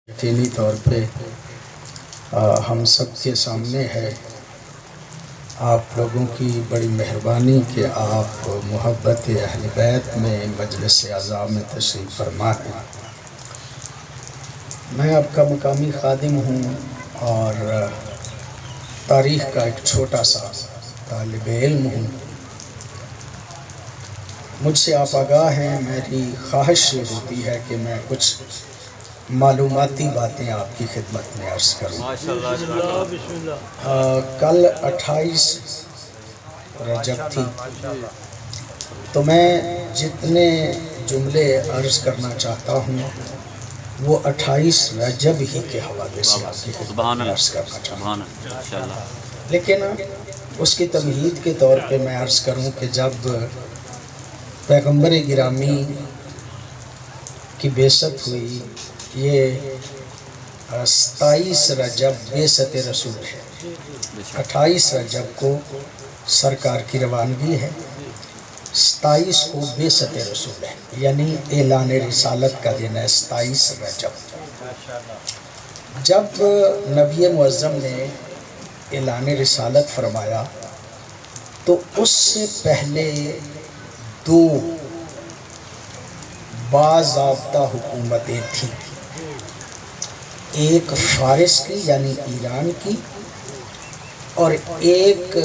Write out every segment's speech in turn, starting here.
یقینی طور پہ ہم سب کے سامنے ہے آپ لوگوں کی بڑی مہربانی کہ آپ محبت اہل بیت میں مجلس اعزاء میں تشریف فرما ہیں۔ میں آپ کا مقامی خادم ہوں اور تاریخ کا ایک چھوٹا سا طالب علم ہوں۔ مجھ سے آپ آگاہ ہیں، میری خواہش یہ ہوتی ہے کہ میں کچھ معلوماتی باتیں آپ کی خدمت میں عرض کروں۔ کل 28 رجب تھی، تو میں جتنے جملے عرض کرنا چاہتا ہوں وہ 28 رجب ہی کے حوالے سے آپ کی خدمت میں عرض کرنا چاہتا ہوں، لیکن اس کی تمہید کے طور پہ میں عرض کروں کہ جب پیغمبر گرامی کی بعثت ہوئی، یہ 27 رجب بعثت رسول ہے، 28 رجب کو سرکار کی روانگی ہے، 27 کو بعثت رسول ہے، یعنی اعلان رسالت کا دن ہے 27 رجب۔ جب نبی معظم نے اعلان رسالت فرمایا تو اس سے پہلے دو باضابطہ حکومتیں تھیں، ایک فارس کی یعنی ایران کی اور ایک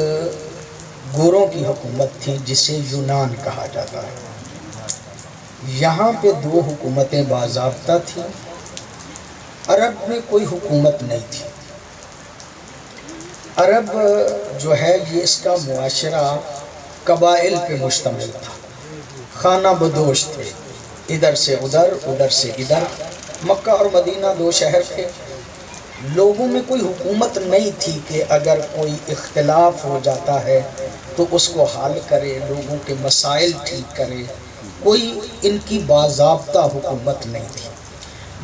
گوروں کی حکومت تھی جسے یونان کہا جاتا ہے۔ یہاں پہ دو حکومتیں باضابطہ تھیں، عرب میں کوئی حکومت نہیں تھی۔ عرب جو ہے یہ اس کا معاشرہ قبائل پہ مشتمل تھا، خانہ بدوش تھے، ادھر سے ادھر ادھر سے ادھر۔ مکہ اور مدینہ دو شہر تھے، لوگوں میں کوئی حکومت نہیں تھی کہ اگر کوئی اختلاف ہو جاتا ہے تو اس کو حل کرے، لوگوں کے مسائل ٹھیک کرے، کوئی ان کی باضابطہ حکومت نہیں تھی۔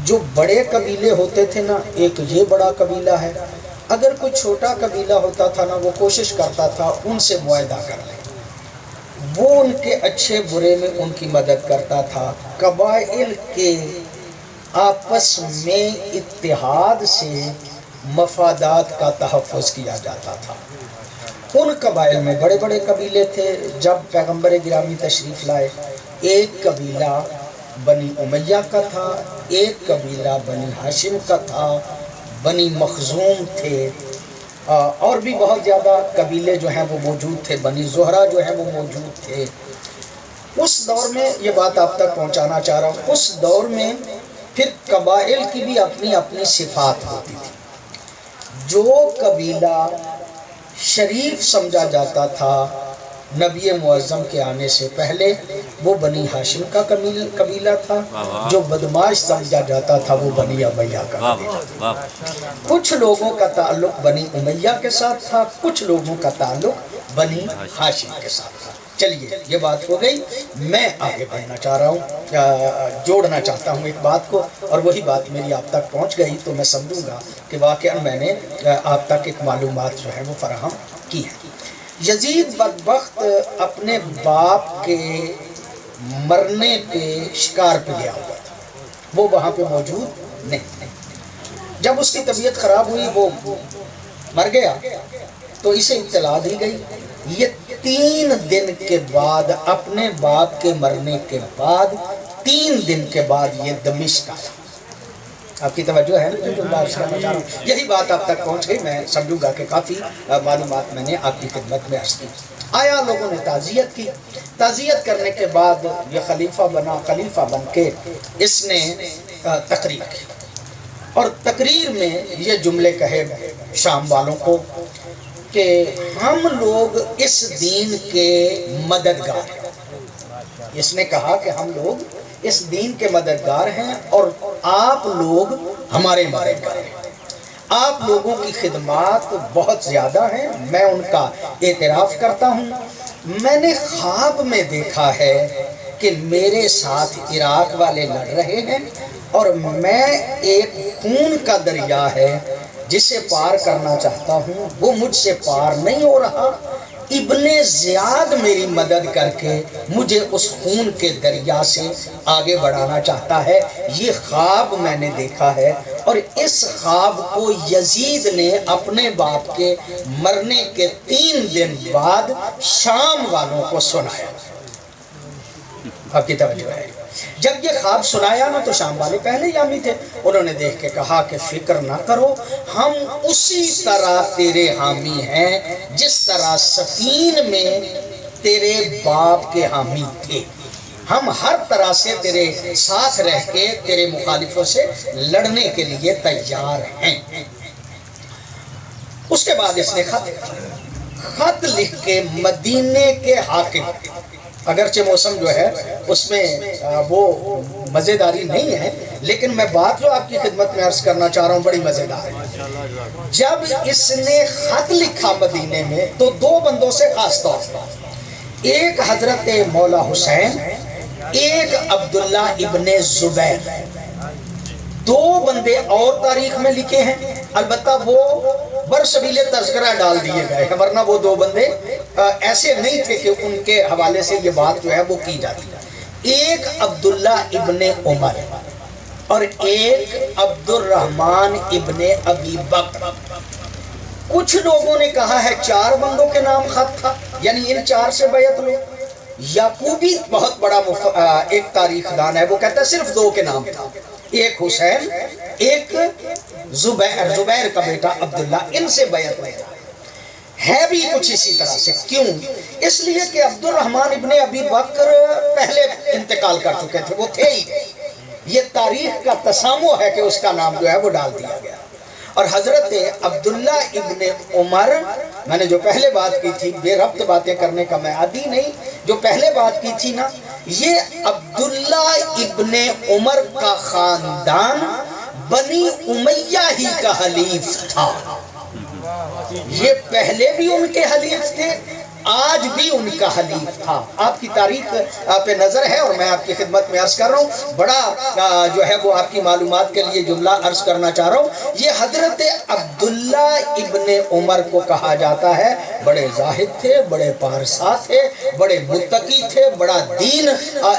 جو بڑے قبیلے ہوتے تھے نا، ایک یہ بڑا قبیلہ ہے، اگر کوئی چھوٹا قبیلہ ہوتا تھا نا، وہ کوشش کرتا تھا ان سے معاہدہ کر لے، وہ ان کے اچھے برے میں ان کی مدد کرتا تھا۔ قبائل کے آپس میں اتحاد سے مفادات کا تحفظ کیا جاتا تھا۔ ان قبائل میں بڑے بڑے قبیلے تھے۔ جب پیغمبر گرامی تشریف لائے، ایک قبیلہ بنی امیہ کا تھا، ایک قبیلہ بنی ہاشم کا تھا، بنی مخزوم تھے، اور بھی بہت زیادہ قبیلے جو ہیں وہ موجود تھے، بنی زہرہ جو ہیں وہ موجود تھے۔ اس دور میں یہ بات آپ تک پہنچانا چاہ رہا ہوں، اس دور میں پھر قبائل کی بھی اپنی اپنی صفات ہوتی تھی۔ جو قبیلہ شریف سمجھا جاتا تھا نبی معظم کے آنے سے پہلے، وہ بنی ہاشم کا قبیلہ تھا، جو بدماش سمجھا جاتا تھا وہ بنی امیہ کا قبیلہ تھا۔ کچھ لوگوں کا تعلق بنی امیہ کے ساتھ تھا، کچھ لوگوں کا تعلق بنی ہاشم کے ساتھ تھا۔ چلیے یہ بات ہو گئی، میں آگے بڑھنا چاہ رہا ہوں، جوڑنا چاہتا ہوں ایک بات کو، اور وہی بات میری آپ تک پہنچ گئی تو میں سمجھوں گا کہ واقعاً میں نے آپ تک ایک معلومات جو ہے وہ فراہم کی ہے۔ یزید بدبخت اپنے باپ کے مرنے پہ شکار پہ گیا ہوا تھا، وہ وہاں پہ موجود نہیں۔ جب اس کی طبیعت خراب ہوئی، وہ مر گیا، تو اسے اطلاع دی گئی۔ یہ 3 دن کے بعد، اپنے باپ کے مرنے کے بعد 3 دن کے بعد یہ دمشق آیا۔ آپ کی توجہ ہے نا؟ یہی بات آپ تک پہنچ گئی، میں سمجھوں گا کہ کافی معلومات میں نے آپ کی خدمت میں عرض کی۔ آیا، لوگوں نے تعزیت کی، تعزیت کرنے کے بعد یہ خلیفہ بنا، خلیفہ بن کے اس نے تقریر کی، اور تقریر میں یہ جملے کہے شام والوں کو کہ ہم لوگ اس دین کے مددگار ہیں۔ اس نے کہا کہ ہم لوگ اس دین کے مددگار ہیں اور آپ لوگ ہمارے مددگار ہیں۔ آپ لوگوں کی خدمات بہت زیادہ ہیں، میں ان کا اعتراف کرتا ہوں۔ میں نے خواب میں دیکھا ہے کہ میرے ساتھ عراق والے لڑ رہے ہیں اور میں ایک خون کا دریا ہے جسے پار کرنا چاہتا ہوں، وہ مجھ سے پار نہیں ہو رہا۔ ابن زیاد میری مدد کر کے مجھے اس خون کے دریا سے آگے بڑھانا چاہتا ہے۔ یہ خواب میں نے دیکھا ہے اور اس خواب کو یزید نے اپنے باپ کے مرنے کے 3 دن بعد شام والوں کو سنایا۔ آپ کی توجہ ہے، جب یہ خواب سنایا نا تو شام والے پہلے یامی تھے، انہوں نے دیکھ کے کہا کہ فکر نہ کرو، ہم اسی طرح تیرے حامی ہیں جس طرح سفین میں تیرے باپ کے حامی تھے، ہم ہر طرح سے تیرے ساتھ رہ کے تیرے مخالفوں سے لڑنے کے لیے تیار ہیں۔ اس کے بعد اس نے خط لکھ کے مدینے کے حاکم، اگرچہ موسم جو ہے اس میں وہ مزیداری نہیں ہے، لیکن میں بات جو آپ کی خدمت میں عرض کرنا چاہ رہا ہوں بڑی مزیدار ہے۔ جب اس نے خط لکھا مدینے میں تو 2 بندوں سے خاص طور پر، ایک حضرت مولا حسین، ایک عبداللہ ابن زبیر، 2 بندے اور تاریخ میں لکھے ہیں، البتہ وہ برسبیل تذکرہ ڈال دیے گئے ہیں، ورنہ وہ 2 بندے ایسے نہیں تھے کہ ان کے حوالے سے یہ بات جو ہے وہ کی جاتی۔ ایک عبداللہ ابن عمر اور ایک عبد الرحمن ابن ابی بکر۔ کچھ لوگوں نے کہا ہے 4 بندوں کے نام خط تھا، یعنی ان 4 سے بیعت لو۔ یعقوبی بہت بڑا ایک تاریخ دان ہے، وہ کہتا ہے صرف 2 کے نام تھا، ایک حسین، ایک زبیر کا بیٹا عبداللہ، ان سے بیعت نہیں ہے بھی کچھ اسی طرح سے۔ کیوں؟ اس لیے کہ عبد الرحمن ابن ابی بکر پہلے انتقال کر چکے تھے، وہ تھے ہی، یہ تاریخ کا تسامح ہے کہ اس کا نام جو ہے وہ ڈال دیا گیا۔ اور حضرت عبداللہ ابن عمر، میں نے جو پہلے بات کی تھی، بے ربط باتیں کرنے کا میں عادی نہیں، جو پہلے بات کی تھی نا، یہ عبداللہ ابن عمر کا خاندان بنی امیہ ہی کا حلیف تھا، یہ پہلے بھی ان کے حلیف تھے، آج بھی ان کا حلیف تھا۔ آپ کی تاریخ پہ نظر ہے اور میں آپ کی خدمت میں عرض کر رہا ہوں، بڑا جو ہے وہ آپ کی معلومات کے لیے جملہ عرض کرنا چاہ رہا ہوں۔ یہ حضرت عبداللہ ابن عمر کو کہا جاتا ہے، بڑے زاہد تھے، بڑے پارسا تھے، بڑے متقی تھے، بڑا دین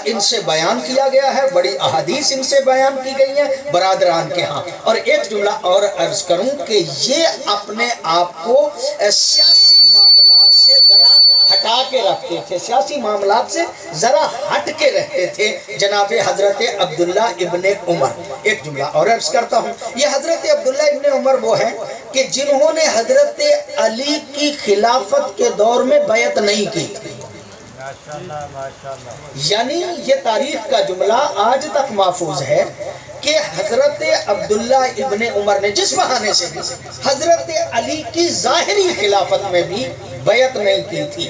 ان سے بیان کیا گیا ہے، بڑی احادیث ان سے بیان کی گئی ہیں برادران کے ہاں۔ اور ایک جملہ اور عرض کروں کہ یہ اپنے آپ کو سیاسی معاملات سے ذرا ہٹا کے رکھتے تھے، سیاسی معاملات سے ذرا ہٹ کے رہتے تھے جناب حضرت عبداللہ ابن عمر۔ ایک جملہ اور عرض کرتا ہوں، یہ حضرت عبداللہ ابن عمر وہ ہیں کہ جنہوں نے حضرت علی کی خلافت کے دور میں بیعت نہیں کی تھی، یعنی یہ تاریخ کا جملہ آج تک محفوظ ہے کہ حضرت عبداللہ ابن عمر نے جس بہانے سے بھی حضرت علی کی ظاہری خلافت میں بھی بیعت نہیں کی تھی،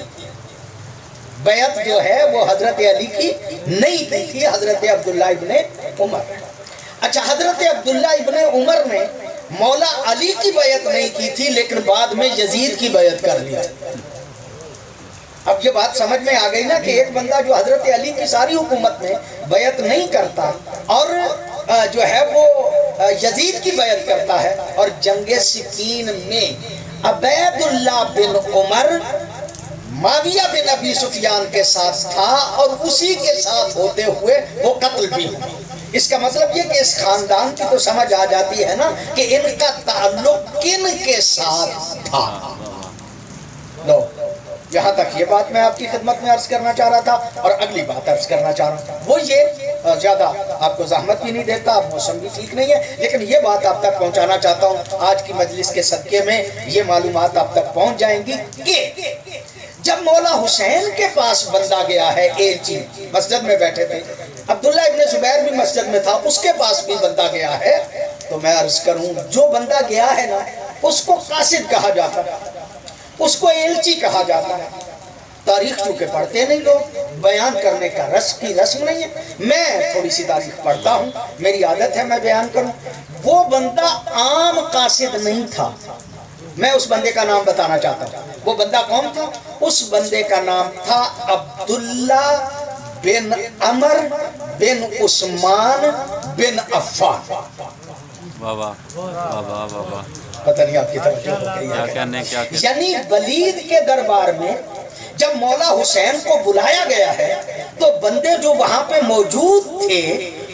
بیعت جو ہے وہ حضرت علی کی نہیں کی تھی، حضرت عبداللہ ابن عمر۔ اچھا، حضرت عبداللہ ابن عمر نے مولا علی کی بیعت نہیں کی تھی، لیکن بعد میں یزید کی بیعت کر لی تھی۔ اب یہ بات سمجھ میں آ گئی نا کہ ایک بندہ جو حضرت علی کی ساری حکومت میں بیعت نہیں کرتا اور جو ہے وہ یزید کی بیعت کرتا ہے، اور جنگ صفین میں عبید اللہ بن عمر معاویہ بن ابی سفیان کے ساتھ تھا اور اسی کے ساتھ ہوتے ہوئے وہ قتل بھی ہوا۔ اس کا مطلب یہ کہ اس خاندان کی تو سمجھ آ جاتی ہے نا کہ ان کا تعلق کن کے ساتھ تھا۔ لو، یہاں تک یہ بات میں آپ کی خدمت میں عرض کرنا چاہ رہا تھا، اور اگلی بات عرض کرنا چاہ رہا ہوں وہ یہ، زیادہ آپ کو زحمت بھی نہیں دیتا، اب موسم بھی ٹھیک نہیں ہے، لیکن یہ بات آپ تک پہنچانا چاہتا ہوں، آج کی مجلس کے صدقے میں یہ معلومات آپ تک پہنچ جائیں گی کہ جب مولا حسین کے پاس بندہ گیا ہے، ایلچی مسجد میں بیٹھے تھے، عبداللہ ابن زبیر بھی مسجد میں تھا، اس کے پاس بھی بندہ گیا ہے، تو میں عرض کروں جو بندہ گیا ہے نا اس کو قاصد کہا جاتا ہے، اس کو ایلچی کہا جاتا ہے۔ تاریخ چونکہ پڑھتے نہیں لوگ، بیان کرنے کا رسم نہیں ہے، میں تھوڑی سی تاریخ پڑھتا ہوں، میری عادت ہے میں بیان کروں۔ وہ بندہ عام قاصد نہیں تھا، میں اس بندے کا نام بتانا چاہتا ہوں۔ وہ بندہ کون تھا؟ اس بندے کا نام تھا عبداللہ بن عمر بن عثمان بن عفان۔ پتہ نہیں آپ کی توجہ ہو گئی ہے، یعنی ولید کے دربار میں جب مولا حسین کو بلایا گیا ہے تو بندے جو وہاں پہ موجود تھے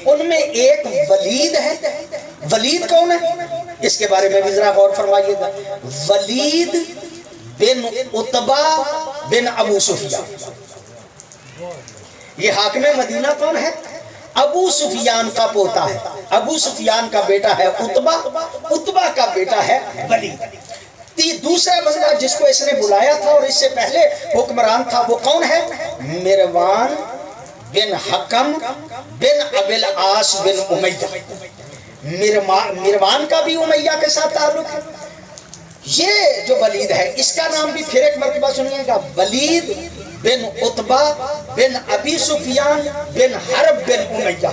ان میں ایک ولید ہے ولید کون ہے؟ اس کے بارے میں بھی ذرا غور فرمائیے گا. ولید بن عتبہ بن ابو سفیان. یہ حاکم مدینہ کون ہے؟ ابو سفیان کا پوتا ہے. ابو سفیان کا بیٹا ہے عتبہ، عتبہ کا بیٹا ہے ولید. دوسرا بندہ جس کو اس نے بلایا تھا اور اس سے پہلے حکمران تھا وہ کون ہے؟ مروان بن حکم بن ابی العاص بن امیہ. مروان کا بھی امیہ کے ساتھ تعلق ہے. یہ جو ولید ہے اس کا نام بھی پھر ایک مرتبہ سنیے گا، ولید بن عتبہ بن ابی سفیان بن حرب بن امیہ.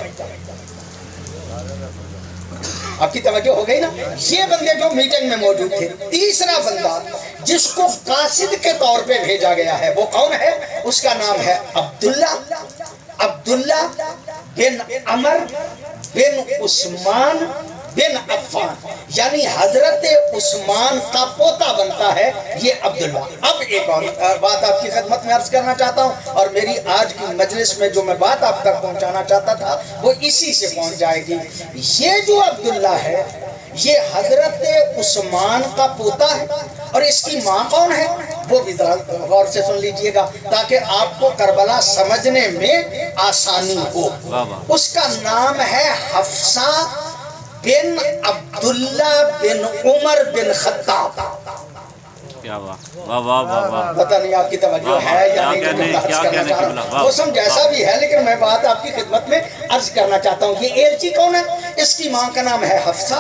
آپ کی توجہ ہو گئی نا؟ یہ بندے جو میٹنگ میں موجود تھے. تیسرا بندہ جس کو قاصد کے طور پہ بھیجا گیا ہے وہ کون ہے؟ اس کا نام ہے عبداللہ بن عمر بن عثمان بن عفان. یعنی حضرت عثمان کا پوتا بنتا ہے یہ عبداللہ. اب ایک اور بات آپ کی خدمت میں عرض کرنا چاہتا ہوں، اور میری آج کی مجلس میں جو میں بات آپ تک پہنچانا چاہتا تھا وہ اسی سے پہنچ جائے گی. یہ جو عبداللہ ہے یہ حضرت عثمان کا پوتا ہے، اور اس کی ماں کون ہے وہ بھی ذرا غور سے سن لیجئے گا تاکہ آپ کو کربلا سمجھنے میں آسانی ہو. اس کا نام ہے حفصہ بن عبداللہ بن عمر بن خطاب. پتہ نہیں آپ کی توجہ ہے یا نہیں. موسم جیسا بھی ہے لیکن میں بات آپ کی خدمت میں عرض کرنا چاہتا ہوں. یہ ایلچی کون ہے؟ اس کی ماں کا نام ہے حفصہ.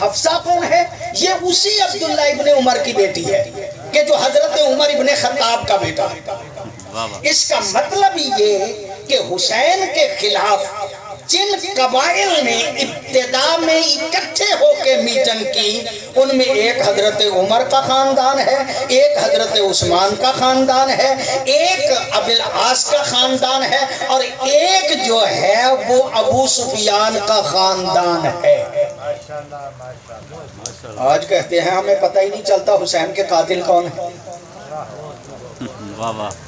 حفصہ کون ہے؟ یہ اسی عبداللہ ابن عمر کی بیٹی ہے کہ جو حضرت عمر ابن خطاب کا بیٹا ہے. اس کا مطلب یہ کہ حسین کے خلاف جن قبائل نے ابتدا میں اکٹھے ہو کے میٹنگ کی ان میں ایک حضرت عمر کا خاندان ہے، ایک حضرت عثمان کا خاندان ہے، ایک ابی العاص کا خاندان ہے، اور ایک جو ہے وہ ابو سفیان کا خاندان ہے. آج کہتے ہیں ہمیں پتہ ہی نہیں چلتا حسین کے قاتل کون ہے.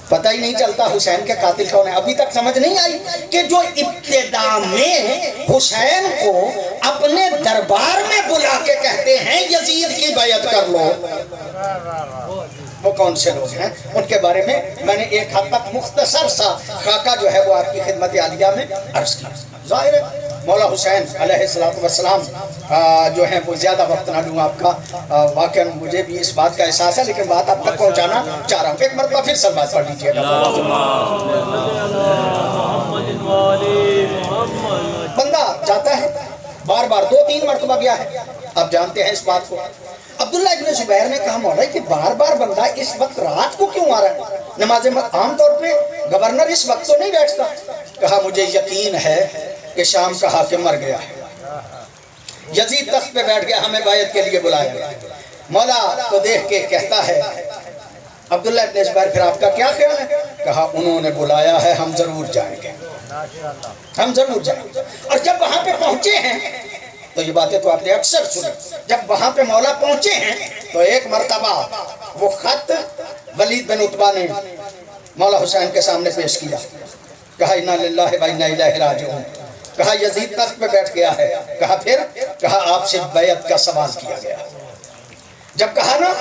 پتہ ہی نہیں چلتا حسین کے قاتل کون ہے. ابھی تک سمجھ نہیں آئی کہ جو ابتدا میں حسین کو اپنے دربار میں بلا کے کہتے ہیں یزید کی بیعت کر لو، وہ کون سے لوگ ہیں؟ ان کے بارے میں نے ایک حد تک مختصر سا خاکہ جو ہے وہ آپ کی خدمت عالیہ میں عرض کیا. ظاہر ہے مولا حسین علیہ السلام جو ہیں وہ زیادہ وقت نہ لوں آپ کا. واقعا مجھے بھی اس بات کا احساس ہے لیکن بات آپ تک پہنچانا چاہ رہا ہوں. ایک مرتبہ پھر سلوات پڑھ لیجیے گا. بندہ جاتا ہے بار بار 2-3 مرتبہ گیا ہے، آپ جانتے ہیں اس بات کو. عبداللہ ابن زبیر نے کہا مولا کہ بار بار بندہ اس وقت رات کو کیوں آ رہا ہے؟ نماز عام طور پہ گورنر اس وقت تو نہیں بیٹھتا. کہا مجھے یقین ہے کہ شام کا حاکم مر گیا ہے، یزید تخت پہ بیٹھ گیا، ہمیں بیعت کے لیے بلایا گیا. مولا کو دیکھ کے کہتا ہے عبداللہ ابن زبیر پھر آپ کا کیا خیال ہے؟ کہا انہوں نے بلایا ہے، ہم ضرور جائیں گے، ہم ضرور جائیں گے. اور جب وہاں پہ پہنچے ہیں تو یہ باتیں تو آپ نے اکثر سنی، جب وہاں پہ مولا پہنچے ہیں تو ایک مرتبہ وہ خط ولید بن عتبہ نے مولا حسین کے سامنے پیش کیا. کہا انا للہ و انا الیہ راجعون. کہا یزید تخت پہ بیٹھ گیا ہے. کہا پھر؟ کہا آپ سے بیعت کا سوال کیا گیا. جب کہا نا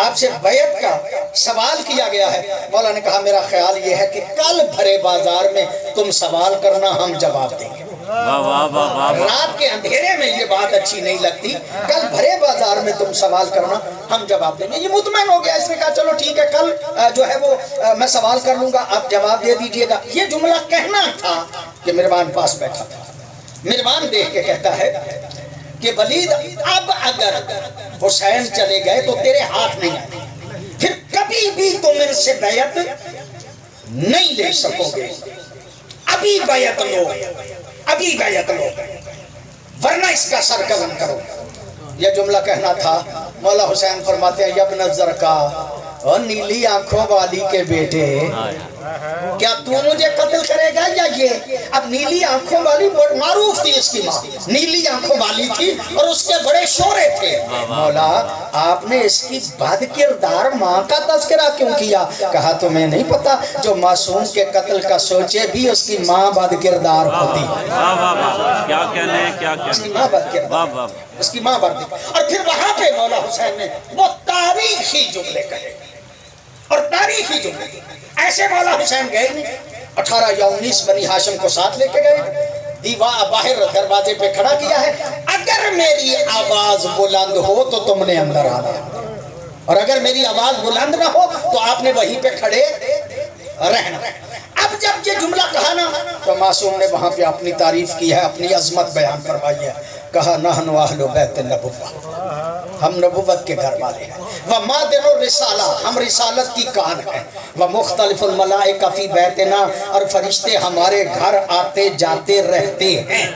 آپ سے بیعت کا سوال کیا گیا ہے، مولا نے کہا میرا خیال یہ ہے کہ کل بھرے بازار میں تم سوال کرنا، ہم جواب دیں گے. رات کے اندھیرے میں یہ بات اچھی نہیں لگتی، کل بھرے بازار میں تم سوال کرنا، ہم جواب دیں گے. یہ مطمئن ہو گیا. اس نے کہا چلو ٹھیک ہے، کل جو ہے وہ میں سوال کر لوں گا، آپ جواب دے دیجئے گا. یہ جملہ کہنا تھا کہ مروان پاس بیٹھا تھا. مروان دیکھ کے کہتا ہے کہ ولید اب اگر حسین چلے گئے تو تیرے ہاتھ نہیں آئے، پھر کبھی بھی تم ان سے بیعت نہیں لے سکو گے. ابھی بیعت لو، ابھی بیعت لو، ورنہ اس کا سر قلم کرو. یہ جملہ کہنا تھا. مولا حسین فرماتے ہیں یبن الزرقاء، اور نیلی آنکھوں والی کے بیٹے، کیا تو مجھے قتل کرے گا یا یہ؟ اب نیلی آنکھوں والی معروف تھی اس کی ماں، نیلی آنکھوں والی تھی اور اس کے بڑے شورے تھے۔ مولا آپ نے اس کی بد کردار ماں کا تذکرہ کیوں کیا؟ کہا تمہیں نہیں پتا جو معصوم کے قتل کا سوچے بھی اس کی ماں بد کردار ہوتی، کیا کہنے کیا اس کی ماں بد کردار، اس کی ماں بد کردار۔ اور پھر وہاں پہ مولا حسین نے وہ تاریخی جملے کہے اور تاریخی جملے ایسے مولا حسین گئے 18 یا 19 بنی ہاشم کو ساتھ لے کے گئے، دیوار باہر دروازے پہ کھڑا کیا ہے، اگر میری آواز بلند ہو تو تم نے اندر آنا، اور اگر میری آواز بلند نہ ہو تو آپ نے وہیں پہ کھڑے رہنا۔ اب جب یہ جملہ کہا نا تو معصوم نے وہاں پہ اپنی تعریف کی ہے، اپنی عظمت بیان فرمائی ہے، کہا نحن اہل بیت النبوہ، ہم نبوت کے گھر والے ہیں، ومادر الرسالہ، ہم رسالت کی کان ہیں، ومختلف الملائکہ فی بیتنا، اور فرشتے ہمارے گھر آتے جاتے رہتے ہیں،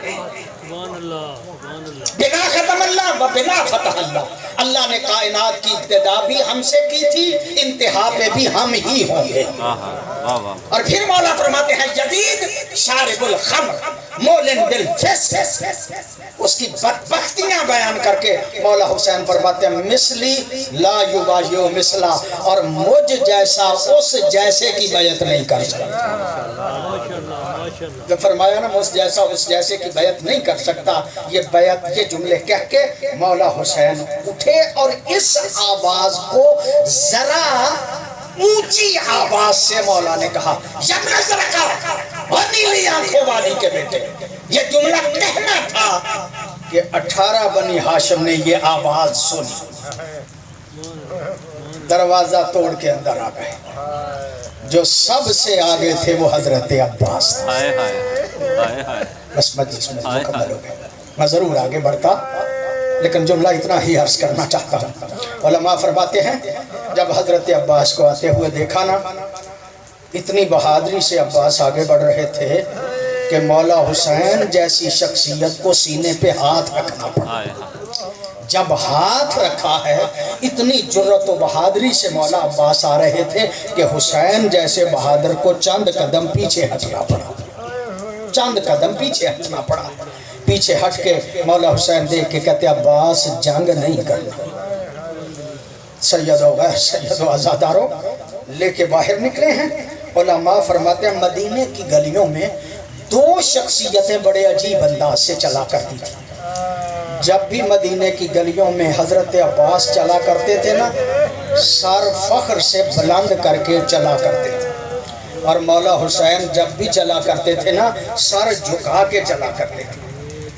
بنا ختم اللہ و بنا فتح اللہ، اللہ نے کائنات کی ابتدا بھی ہم سے کی تھی، انتہا پہ بھی ہم ہی ہوں گے۔ اور پھر مولا فرماتے ہیں یزید شارب الخمر مولن بالفسق، اس کی بدبختیاں بیان کر کے مولا حسین فرماتے ہیں مثلی لا یبایع مثلا، اور مجھ جیسا اس جیسے کی بیعت نہیں کر سکتا۔ جو فرمایا نا مجھ جیسا اس جیسے کی بیعت نہیں کر سکتا، یہ بیعت یہ جملے کہہ کے مولا حسین اٹھے اور اس آواز کو ذرا اونچی آواز سے مولا نے کہا یبن زرقا اور نیلی آنکھوں والی کے بیٹے، یہ جملہ کہنا تھا کہ 18 بنی ہاشم نے یہ آواز سنی، دروازہ توڑ کے اندر آ گئے، جو سب سے آگے تھے وہ حضرت عباس تھے۔ بس مجلس میں مکمل ہو گئے، میں ضرور آگے بڑھتا لیکن جملہ اتنا ہی عرض کرنا چاہتا ہوں۔ علماء فرماتے ہیں جب حضرت عباس کو آتے ہوئے دیکھا نا، اتنی بہادری سے عباس آگے بڑھ رہے تھے کہ مولا حسین جیسی شخصیت کو سینے پہ ہاتھ رکھنا پڑا۔ جب ہاتھ رکھا ہے اتنی جرت و بہادری سے مولا عباس آ رہے تھے کہ حسین جیسے بہادر کو چند قدم پیچھے ہٹنا پڑا، چند قدم پیچھے ہٹنا پڑا۔ پیچھے ہٹ کے مولا حسین دیکھ کے کہتے عباس جنگ نہیں کرنا، سید و غیر سید و عزاداروں لے کے باہر نکلے ہیں۔ علماء فرماتے ہیں مدینے کی گلیوں میں 2 شخصیتیں بڑے عجیب انداز سے چلا کرتی تھی۔ جب بھی مدینے کی گلیوں میں حضرت عباس چلا کرتے تھے نا، سر فخر سے بلند کر کے چلا کرتے تھے، اور مولا حسین جب بھی چلا کرتے تھے نا سر جھکا کے چلا کرتے تھے۔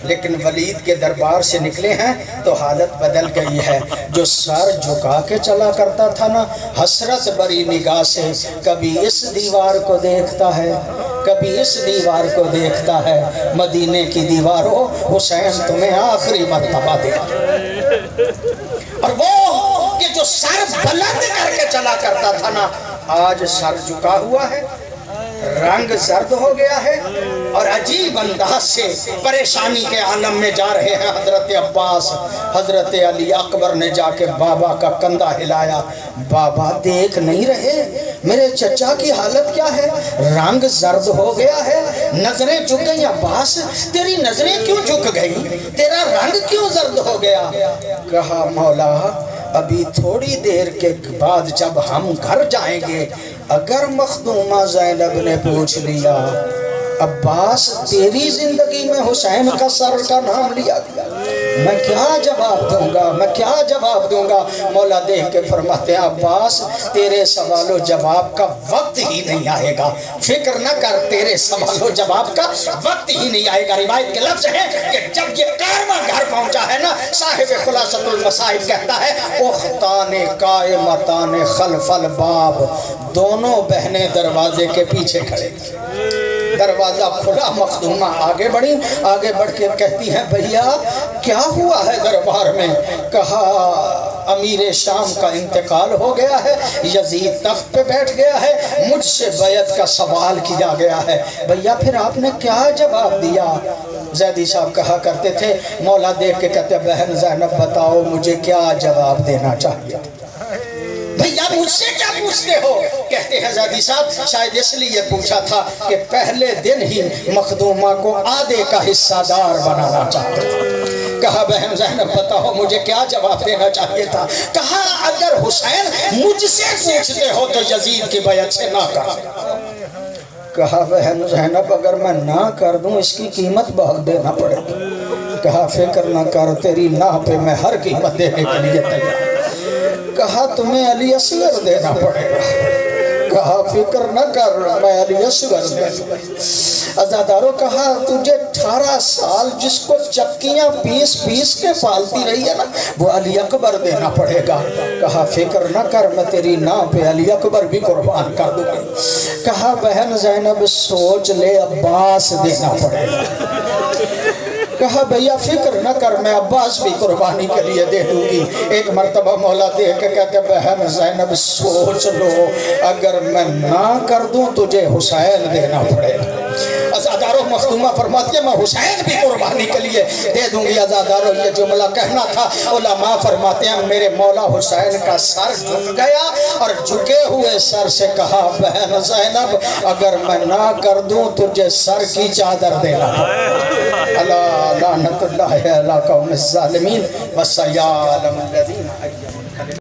لیکن ولید کے دربار سے نکلے ہیں تو حالت بدل گئی ہے، جو سر جھکا کے چلا کرتا تھا نا حسرت بری نگاہ سے کبھی اس دیوار کو دیکھتا ہے کبھی اس دیوار کو دیکھتا ہے، مدینے کی دیواروں حسین تمہیں آخری مرتبہ دیکھا۔ اور وہ کہ جو سر بلند کر کے چلا کرتا تھا نا آج سر جھکا ہوا ہے، رنگ زرد ہو گیا ہے، اور عجیب انداز سے پریشانی کے عالم میں جا رہے ہیں حضرت عباس۔ حضرت علی اکبر نے جا کے بابا کا کندھا ہلایا، بابا دیکھ نہیں رہے میرے چچا کی حالت کیا ہے، رنگ زرد ہو گیا ہے، نظریں جھک گئی۔ عباس تیری نظریں کیوں جھک گئی، تیرا رنگ کیوں زرد ہو گیا؟ کہا مولا ابھی تھوڑی دیر کے بعد جب ہم گھر جائیں گے اگر مخدومہ زینب نے پوچھ لیا عباس تیری زندگی میں حسین کا سر کا نام لیا گیا، میں کیا جواب دوں گا، میں کیا جواب دوں گا؟ مولا دیکھ کے فرماتے ہیں عباس تیرے سوال و جواب کا وقت ہی نہیں آئے گا، فکر نہ کر، تیرے سوال و جواب کا وقت ہی نہیں آئے گا۔ روایت کے لفظ ہیں کہ جب یہ کارواں گھر پہنچا ہے نا، صاحب خلاصۃ المصائب کہتا ہے اختان قائمتان خلف الباب، دونوں بہنیں دروازے کے پیچھے کھڑے تھے، دروازہ کھلا، مخدومہ آگے بڑھی، آگے بڑھ کے کہتی ہیں بھیا کیا ہوا ہے دربار میں؟ کہا امیر شام کا انتقال ہو گیا ہے، یزید تخت پہ بیٹھ گیا ہے، مجھ سے بیعت کا سوال کیا گیا ہے۔ بھیا پھر آپ نے کیا جواب دیا؟ زیدی صاحب کہا کرتے تھے، مولا دیکھ کے کہتے بہن زینب بتاؤ مجھے کیا جواب دینا چاہیے؟ بھیا مجھ سے کیا پوچھتے ہو؟ کہتے ہیں زیدی صاحب شاید اس لیے پوچھا تھا کہ پہلے دن ہی مخدومہ کو آدھے کا حصہ دار بنانا چاہتے تھا۔ کہا بہن زینب بتاؤ مجھے کیا جواب دینا چاہیے تھا؟ کہا اگر حسین مجھ سے پوچھتے ہو تو یزید کی بیعت سے نہ کر۔ کہا بہن زینب اگر میں نہ کر دوں اس کی قیمت بہت دینا پڑے گی۔ کہا فکر نہ کر تیری نہ پہ میں ہر قیمت دینے کے لیے تیار۔ کہا تمہیں علی اصغر دینا پڑے گا۔ کہا فکر نہ کر میں علی اصغر دے دوں۔ عزاداروں کہا تجھے 18 سال جس کو چکیاں پیس پیس کے پالتی رہی ہے نا وہ علی اکبر دینا پڑے گا۔ کہا فکر نہ کر میں تیری نام پہ علی اکبر بھی قربان کر دوں گی۔ کہا بہن زینب سوچ لے عباس دینا پڑے گا۔ کہا بھیا فکر نہ کر میں عباس بھی قربانی کے لیے دے دوں گی۔ ایک مرتبہ مولا دیکھ کے کہتے بہن زینب سوچ لو اگر میں نہ کر دوں تجھے حسین دینا پڑے گا۔ عزاداروں مخدومہ فرماتی ہے میں حسین بھی قربانی کے لیے دے دوں گی۔ عزاداروں یہ جملہ کہنا تھا، علماء فرماتے ہیں میرے مولا حسین کا سر جھک گیا اور جھکے ہوئے سر سے کہا بہن زینب اگر میں نہ کر دوں تجھے سر کی چادر دینا پڑے گا۔ اللہ لعنت اللہ علی قوم الظالمین وسیعلم الذین